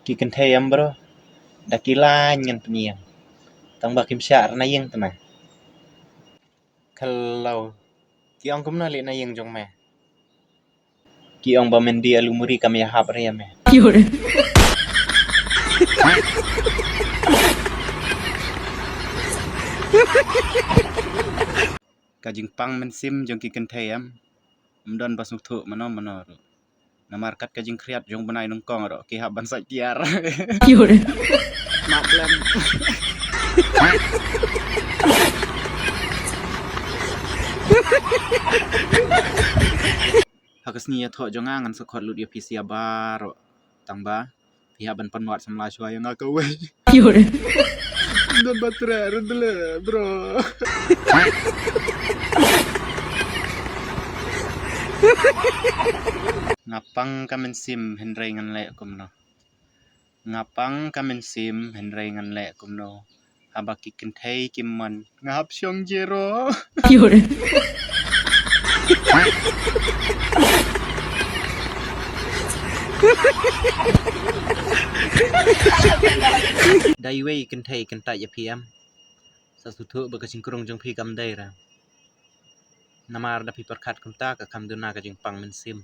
Kikentayam bro. Dakilanyan penyiang. Tang bakim syar na yang tama. Kalau kiong kumna le na yang jong me. Kiong ba mendi alumuri kami hab riya me. Kajing pang men sim jong kikentayam. Mdon basuk thu mano ro. Namarkat kajing kriat jong banai nong kong ro. Ki hab ban sa tiar. Maklan. Hakas niya tho jong angan sakot lut ya pisia baro. Tangba pihak ban panwat samla shwa yang akawe. Dan batra rudle bro. Ngapang kamen sim henry ngan le kumno. Ngapang kamen sim henry ngan le kumno. Habaki kentay kimman ngap syong jero. Daiwei kentay kentay ya piam. Sasutu bakasingkrung jong pi kam daira. Namar da pi perkat kumta ka kam duna ka jing pang men sim.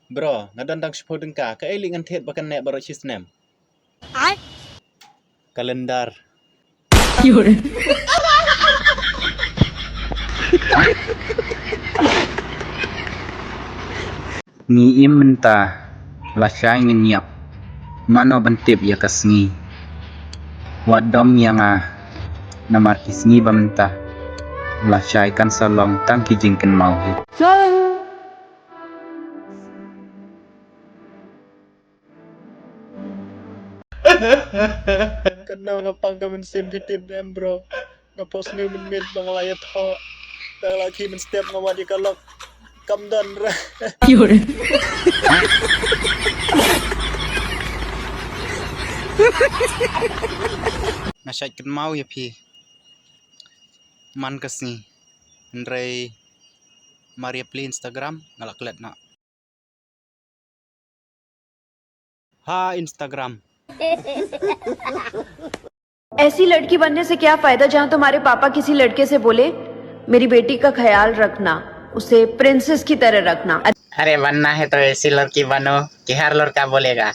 Bro, ngadandang sepodeng ka elingan thet bakan nek baro chisnem. Kalendar. Ni imenta lasai ngiap. Mano bantip ya kasngi. Wadom yang namar kisngi bamenta. Lasai kan salong tang kijingken mau. Kenal ngapang kamen sim titip dem bro. Ngapos ni min bang layat ho. Bang lagi men setiap ngawat di kalok kamdan ra. Nasyat kan mau ya pi. Man kasni. Ndray Maria Pli Instagram ngalaklet na. Ha Instagram. ऐसी लड़की बनने से क्या फायदा जहां तुम्हारे पापा किसी लड़के से बोले मेरी बेटी का ख्याल रखना, उसे प्रिंसेस की तरह रखना। अरे बनना है तो ऐसी लड़की बनो कि हर लड़का बोलेगा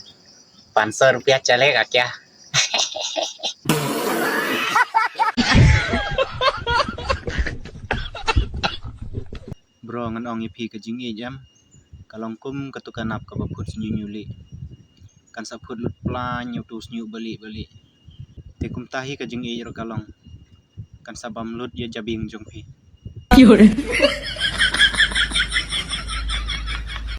500 रुपया चलेगा क्या? Bro ngan ong ipi ka jing jam. Kalong kum katukanap ka baput nyuli. Kan saput lut plan nyutus nyu bali. Te kum tahi ka jing ro kalong. Kan sabam lut ya jabing jong pi.